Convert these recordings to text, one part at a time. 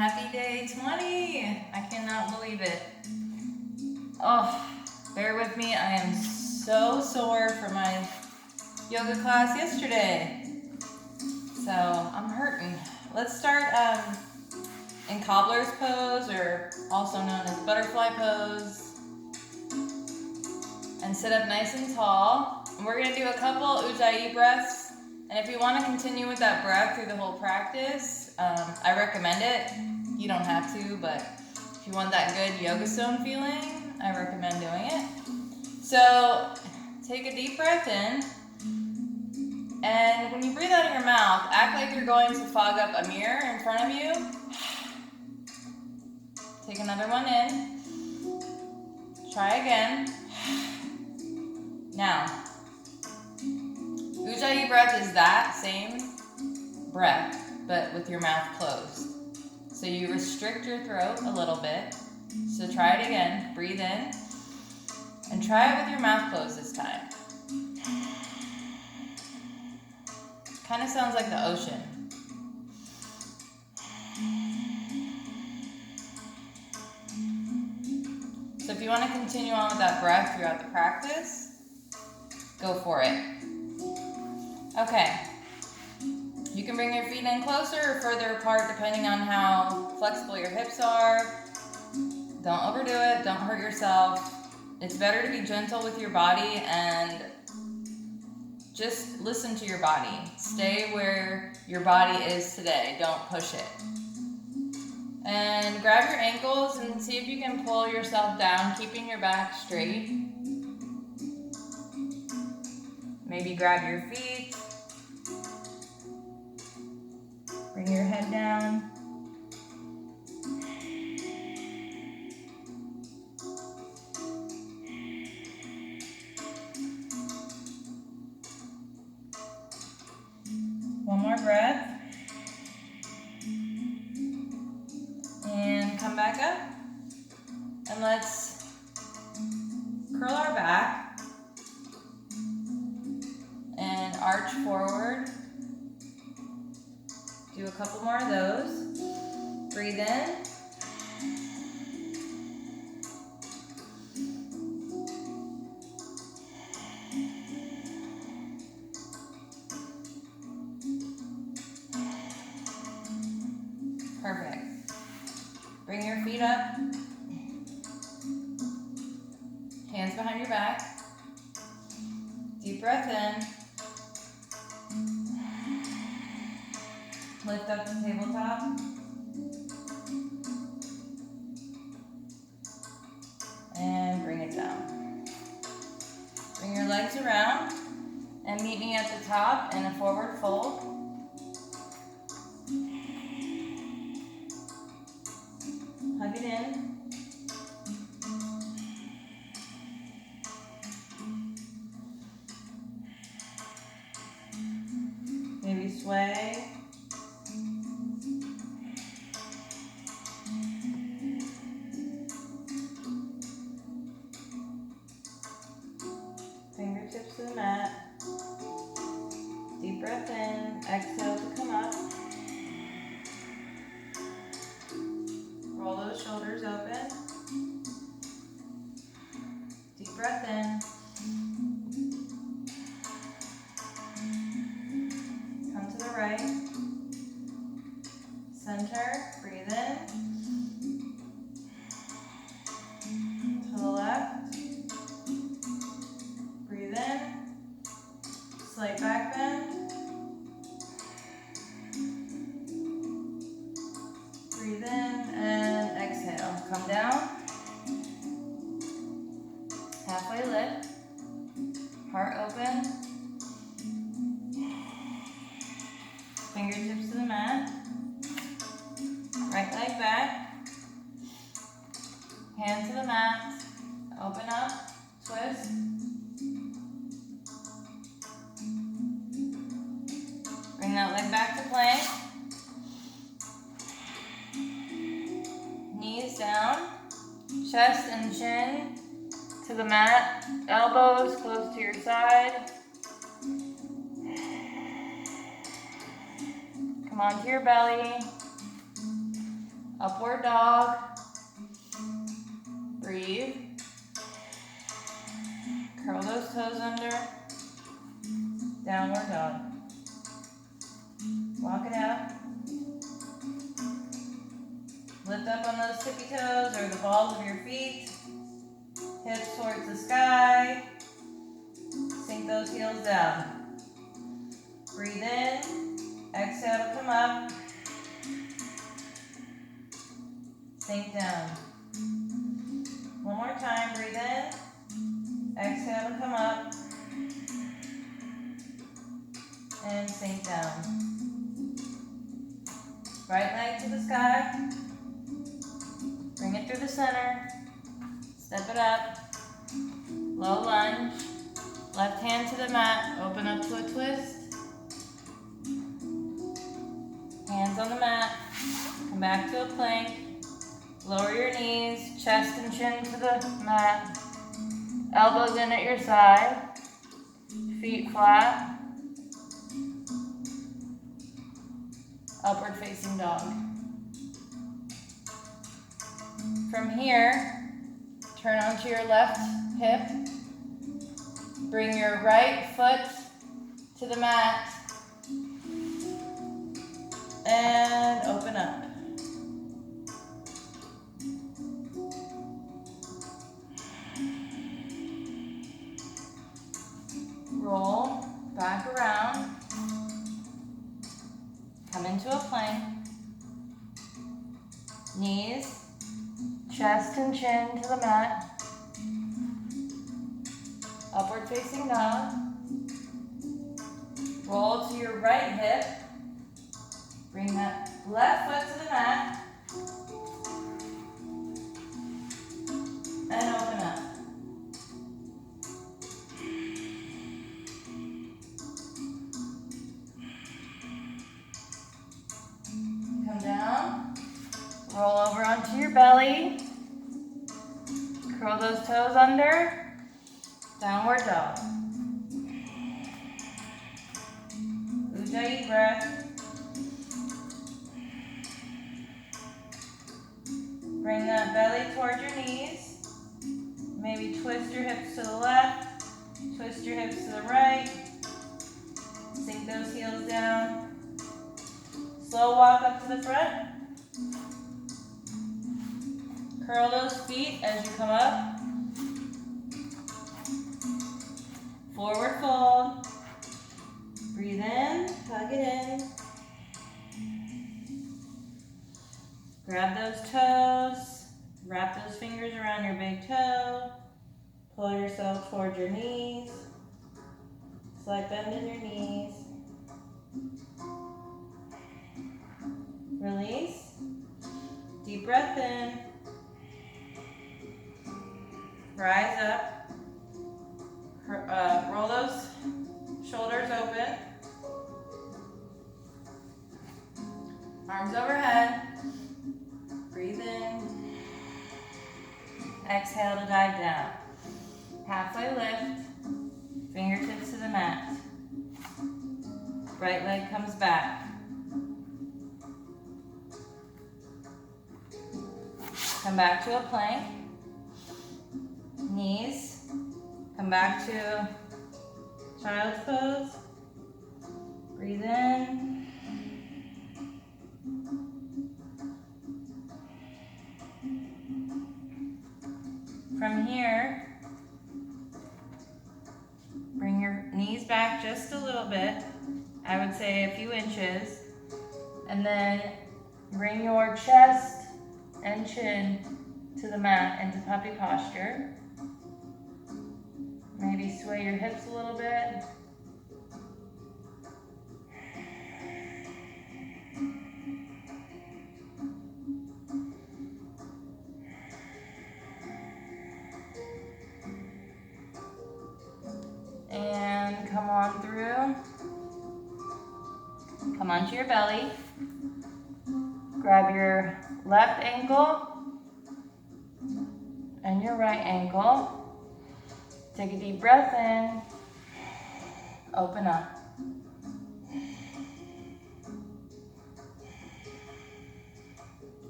Happy day 20! I cannot believe it. Oh, bear with me. I am so sore from my yoga class yesterday. So I'm hurting. Let's start in cobbler's pose, or also known as butterfly pose. And sit up nice and tall. And we're going to do a couple ujjayi breaths. And if you want to continue with that breath through the whole practice, I recommend it. You don't have to, but if you want that good yoga stone feeling, I recommend doing it. So take a deep breath in. And when you breathe out of your mouth, act like you're going to fog up a mirror in front of you. Take another one in. Try again. Now, ujjayi breath is that same breath, but with your mouth closed. So you restrict your throat a little bit. So try it again. Breathe in. And try it with your mouth closed this time. Kind of sounds like the ocean. So if you want to continue on with that breath throughout the practice, go for it. Okay. You can bring your feet in closer or further apart depending on how flexible your hips are. Don't overdo it. Don't hurt yourself. It's better to be gentle with your body and just listen to your body. Stay where your body is today. Don't push it. And grab your ankles and see if you can pull yourself down, keeping your back straight. Maybe grab your feet. Bring your head down. One more breath. And come back up. And let's curl our back and arch forward. Do a couple more of those. Breathe in. Perfect. Bring your feet up. Hands behind your back. Deep breath in. Lift up the tabletop. And bring it down. Bring your legs around and meet me at the top in a forward fold. Hug it in. Maybe sway. Fingertips to the mat. Deep breath in. Exhale to come up. Roll those shoulders open. Deep breath in. Come to the right. Center. Breathe in. To the left. Breathe in. Slight back bend. Breathe in and exhale. Come down. Halfway lift. Heart open. Fingertips to the mat. Right leg back. Hand to the mat. Open up. Twist. Bring that leg back to plank. Knees down. Chest and chin to the mat. Elbows close to your side. Come onto your belly. Upward dog. Breathe. Curl those toes under. Downward dog. Walk it out. Lift up on those tippy toes or the balls of your feet. Hips towards the sky. Sink those heels down. Breathe in. Exhale to come up. Sink down. One more time. Breathe in. Exhale to come up. And sink down. Right leg to the sky. Bring it through the center. Step it up. Low lunge. Left hand to the mat. Open up to a twist. Hands on the mat. Come back to a plank. Lower your knees. Chest and chin to the mat. Elbows in at your side. Feet flat. Upward facing dog. From here, turn onto your left hip. Bring your right foot to the mat. And open up. Roll back around. Come into a plank. Knees, chest and chin to the mat. Upward facing dog. Roll to your right hip. Bring that left foot to the mat. And open up. Come down. Roll over onto your belly. Curl those toes under. Downward dog. Ujjayi breath. Bring that belly towards your knees. Maybe twist your hips to the left. Twist your hips to the right. Sink those heels down. Slow walk up to the front. Curl those feet as you come up. Forward fold. Breathe in, hug it in. Grab those toes. Wrap those fingers around your big toe. Pull yourself towards your knees. Slight bend in your knees. Release. Deep breath in. Rise up. Roll those shoulders open. Arms overhead. Breathe in. Exhale to dive down. Halfway lift. Fingertips to the mat. Right leg comes back. Come back to a plank. Knees. Come back to child's pose. Breathe in. From here, bring your knees back just a little bit. I would say a few inches. And then bring your chest and chin to the mat into puppy posture. Maybe sway your hips a little bit. And come on through. Come onto your belly. Grab your left ankle and your right ankle. Take a deep breath in. Open up.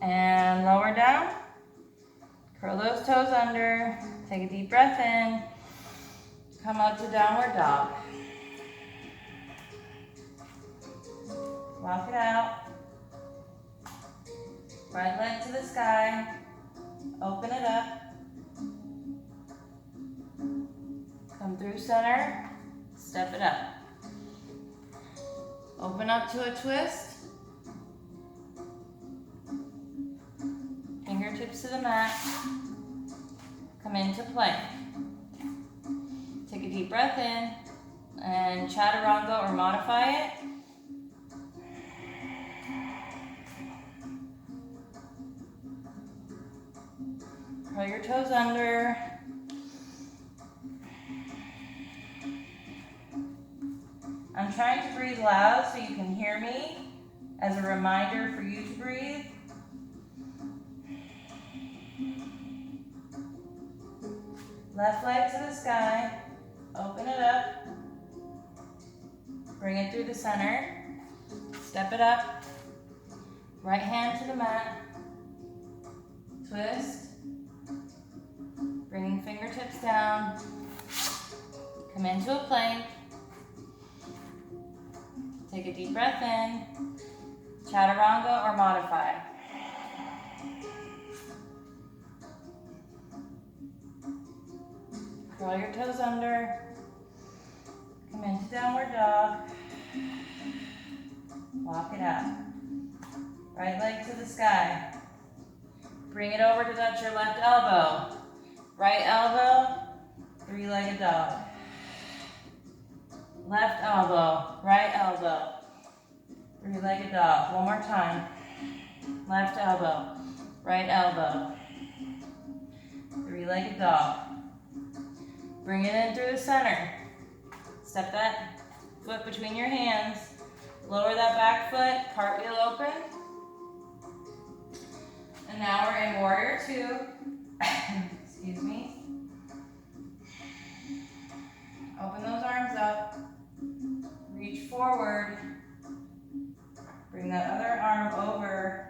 And and lower down. Curl those toes under. Take a deep breath in. Come up to downward dog. Walk it out. Right leg to the sky. Open it up. Come through center. Step it up. Open up to a twist. Fingertips to the mat. Come into plank. Take a deep breath in and chaturanga or modify it. Curl your toes under. I'm trying to breathe loud so you can hear me as a reminder for you to breathe. Left leg to the sky. Open it up. Bring it through the center. Step it up. Right hand to the mat. Twist. Bringing fingertips down. Come into a plank. Take a deep breath in. Chaturanga or modify. Curl your toes under. Come into downward dog. Walk it out. Right leg to the sky. Bring it over to touch your left elbow. Right elbow, three-legged dog. Left elbow, right elbow, three-legged dog. One more time. Left elbow, right elbow, three-legged dog. Bring it in through the center. Step that foot between your hands. Lower that back foot, cartwheel open. And now we're in warrior two. Excuse me. Open those arms up. Reach forward. Bring that other arm over.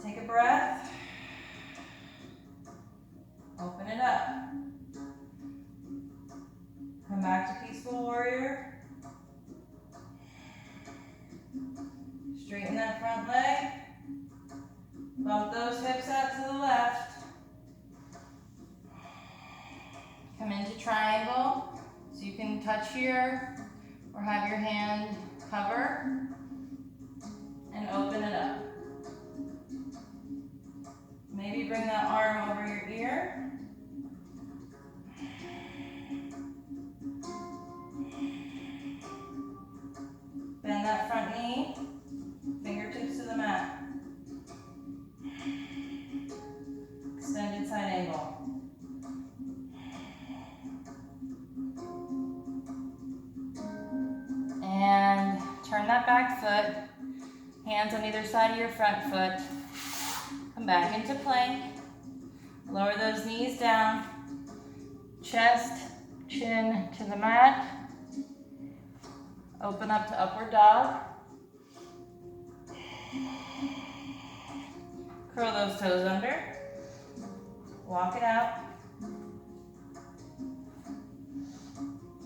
Take a breath. Open it up. Come back to peaceful warrior. Straighten that front leg. Bump those hips out to the left. Come into triangle, so you can touch here or have your hand cover and open it up. Maybe bring that arm over your ear. Bend that front knee, fingertips to the mat. Extended side angle. And turn that back foot, hands on either side of your front foot. Come back into plank. Lower those knees down. Chest, chin to the mat. Open up to upward dog. Curl those toes under. Walk it out.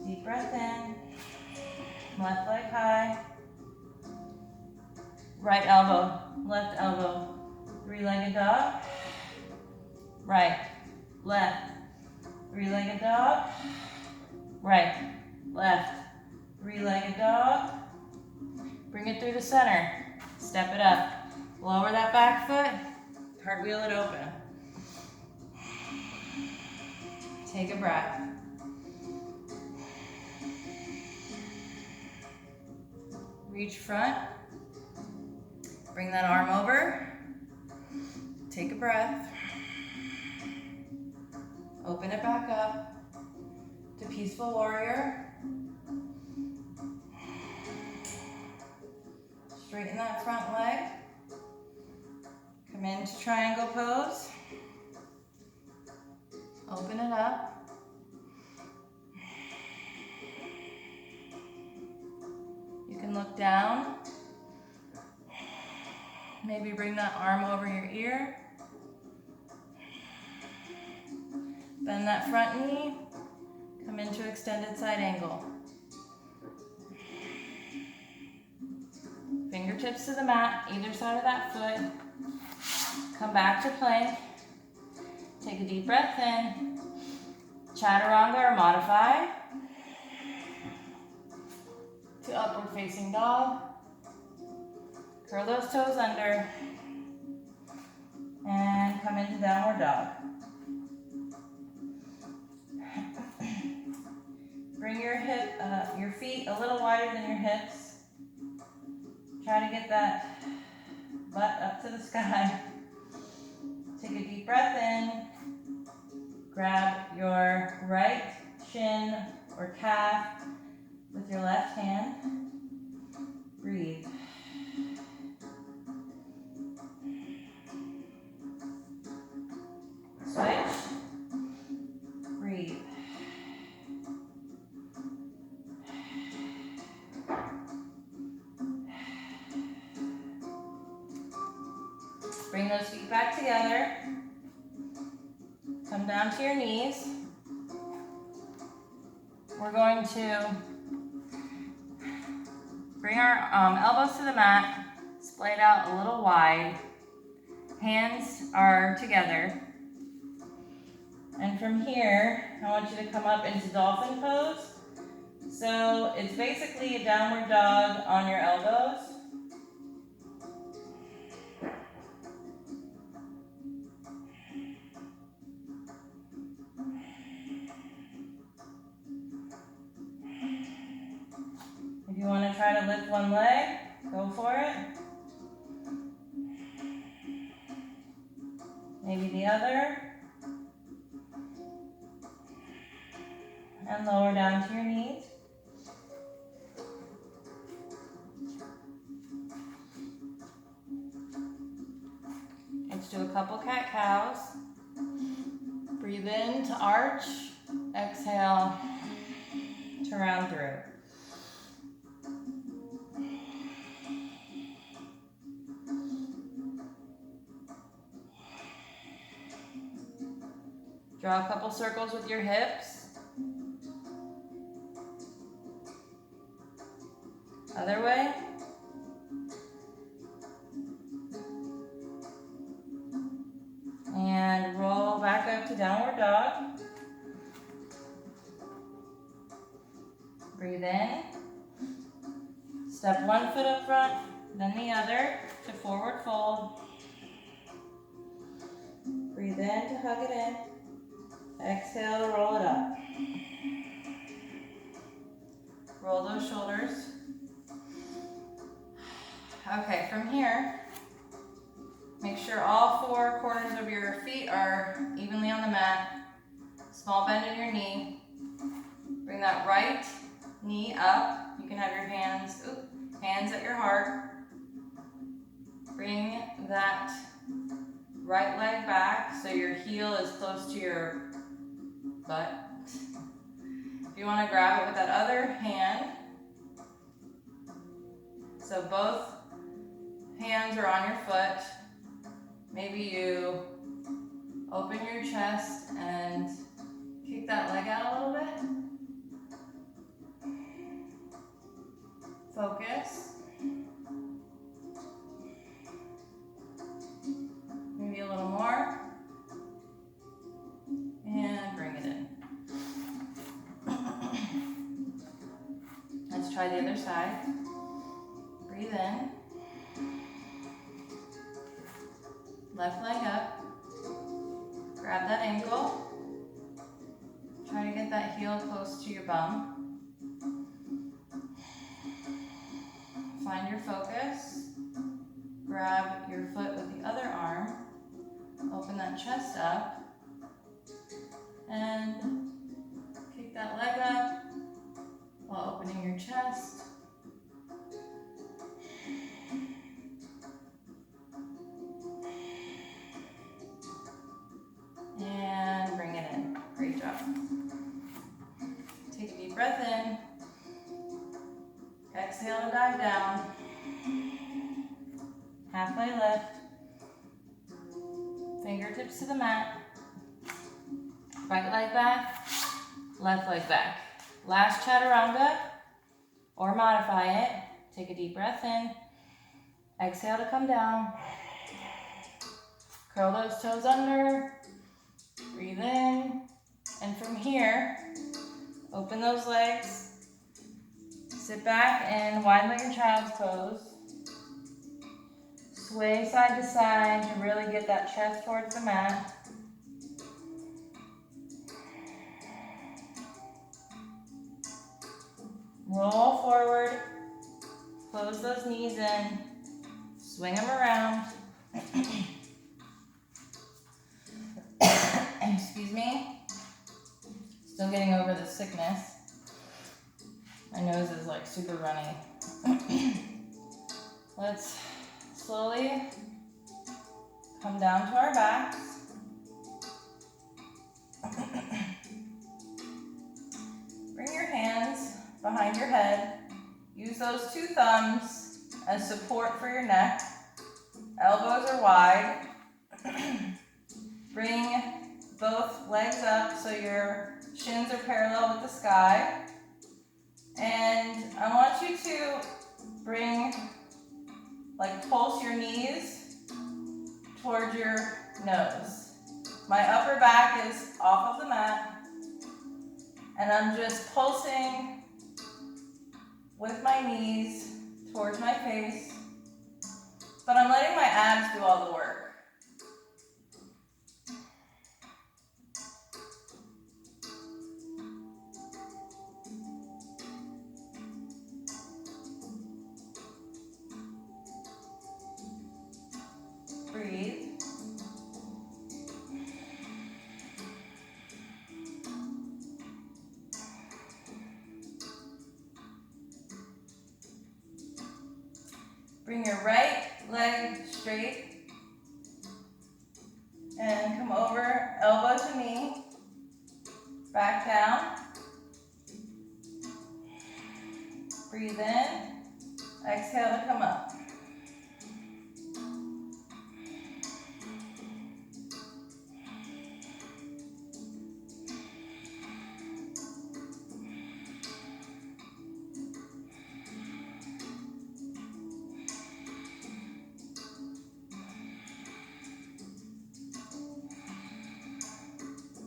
Deep breath in. Left leg high. Right elbow, left elbow. Three-legged dog. Right, left. Three-legged dog. Right, left. Three-legged dog. Bring it through the center. Step it up. Lower that back foot. Cartwheel it open. Take a breath. Reach front. Bring that arm over. Take a breath. Open it back up to peaceful warrior. Straighten that front leg. Come into triangle pose. Open it up. You can look down. Maybe bring that arm over your ear. Bend that front knee. Come into extended side angle. Fingertips to the mat, either side of that foot. Come back to plank. Take a deep breath in. Chaturanga or modify. To upward facing dog. Curl those toes under. And come into downward dog. Bring your feet a little wider than your hips. Try to get that butt up to the sky. Take a deep breath in. Grab your right shin or calf with your left hand. Breathe. Switch. Breathe. Bring those feet back together. Come down to your knees. We're going to bring our elbows to the mat, splay it out a little wide. Hands are together. And from here, I want you to come up into dolphin pose. So it's basically a downward dog on your elbows. If you want to try to lift one leg, go for it. Maybe the other. And lower down to your knees. Let's do a couple cat-cows. Breathe in to arch. Exhale to round through. Draw a couple circles with your hips. Other way. And roll back up to downward dog. Breathe in. Step one foot up front, then the other to forward fold. Breathe in to hug it in. Exhale to roll it up. Roll those shoulders. Okay, from here, make sure all four corners of your feet are evenly on the mat. Small bend in your knee. Bring that right knee up. You can have your hands at your heart. Bring that right leg back so your heel is close to your butt. If you want to grab it with that other hand, so both hands are on your foot. Maybe you open your chest and kick that leg out a little bit. Focus. Maybe a little more. And bring it in. Let's try the other side. Breathe in. Left leg up. Grab that ankle. Try to get that heel close to your bum. Find your focus. Grab your foot with the other arm. Open that chest up. And kick that leg up while opening your chest. And bring it in. Great job. Take a deep breath in. Exhale and dive down. halfway lift, fingertips to the mat, right leg back, left leg back. Last chaturanga, or modify it. Take a deep breath in, exhale to come down, curl those toes under, breathe in, and from here, open those legs, sit back and wide-legged child's pose. Sway side to side to really get that chest towards the mat. Roll forward, close those knees in, swing them around. Excuse me. Still getting over the sickness. My nose is like super runny. Let's slowly come down to our backs. Bring your hands behind your head. Use those two thumbs as support for your neck. Elbows are wide. Bring both legs up so your shins are parallel with the sky. And I want you to pulse your knees towards your nose. My upper back is off of the mat, and I'm just pulsing with my knees towards my face, but I'm letting my abs do all the work. Breathe. Bring your right leg straight and come over, elbow to knee, back down. Breathe in, exhale to come up.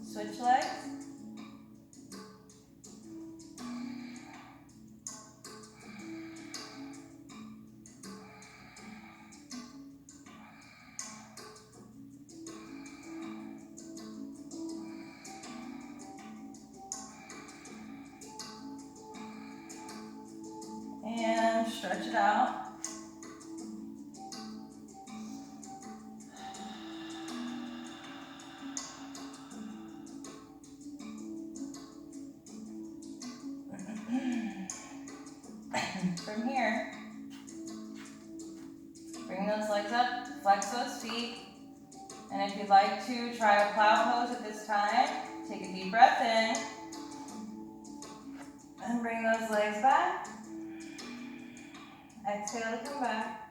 Switch legs. And stretch it out. From here, bring those legs up, flex those feet, and if you'd like to try a plow pose at this time, take a deep breath in, and bring those legs back. Exhale to come back.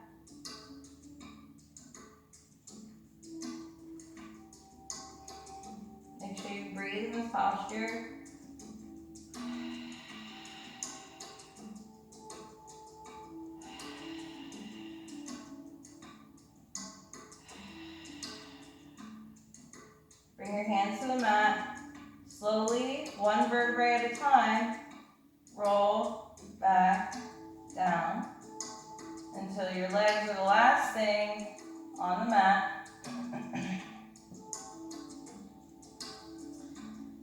Make sure you breathe in this posture. Bring your hands to the mat. Slowly, one vertebrae at a time, roll back down until your legs are the last thing on the mat.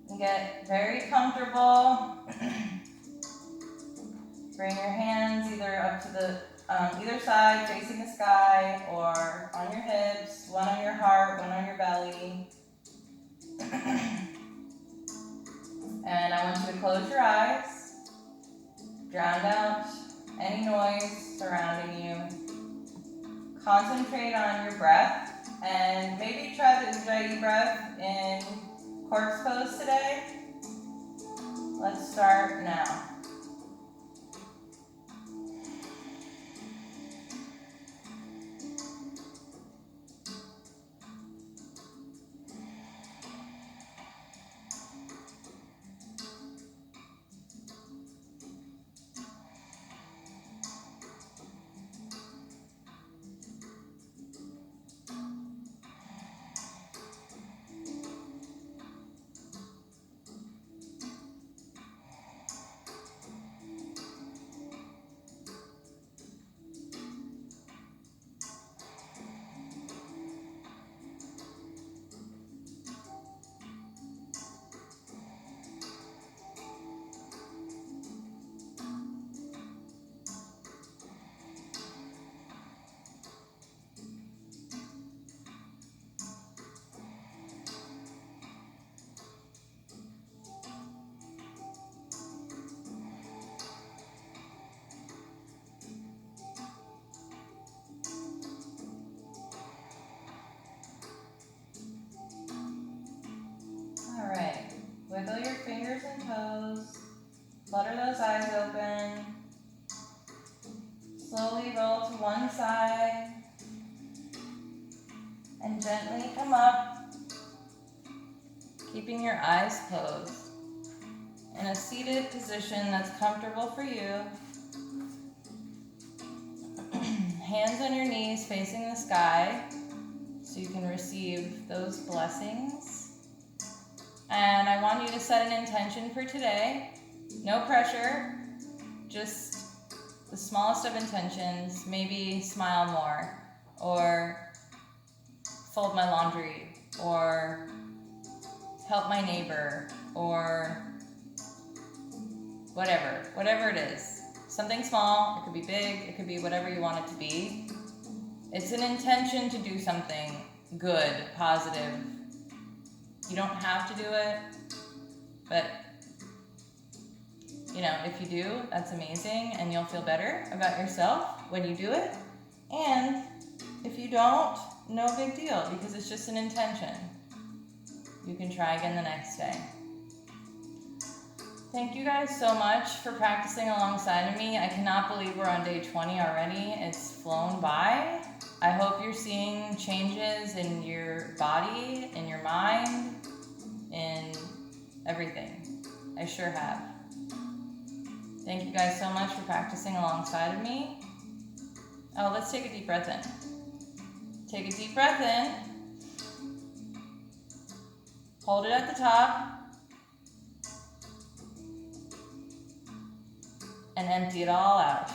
And get very comfortable. Bring your hands either up to the either side, facing the sky, or on your hips, one on your heart, one on your belly. And I want you to close your eyes, drown out any noise surrounding you. Concentrate on your breath, and maybe try the Ujjayi breath in corpse pose today. Let's start now. sky. And gently come up, keeping your eyes closed. In a seated position that's comfortable for you. Hands on your knees facing the sky so you can receive those blessings. And I want you to set an intention for today. No pressure, just the smallest of intentions. Maybe smile more, or fold my laundry, or help my neighbor, or whatever it is. Something small, it could be big, it could be whatever you want it to be. It's an intention to do something good, positive. You don't have to do it, but if you do, that's amazing, and you'll feel better about yourself when you do it. And if you don't, no big deal, because it's just an intention. You can try again the next day. Thank you guys so much for practicing alongside of me. I cannot believe we're on day 20 already. It's flown by. I hope you're seeing changes in your body, in your mind, in everything. I sure have. Thank you guys so much for practicing alongside of me. Oh, let's take a deep breath in. Take a deep breath in. Hold it at the top. And empty it all out.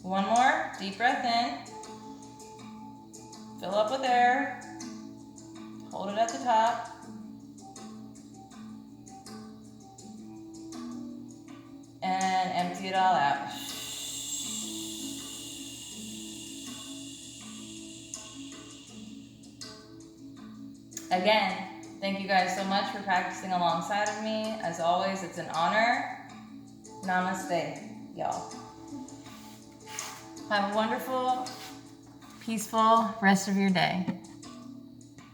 One more, deep breath in. Fill up with air. Hold it at the top. And empty it all out. Again, thank you guys so much for practicing alongside of me. As always, it's an honor. Namaste, y'all. Have a wonderful, peaceful rest of your day.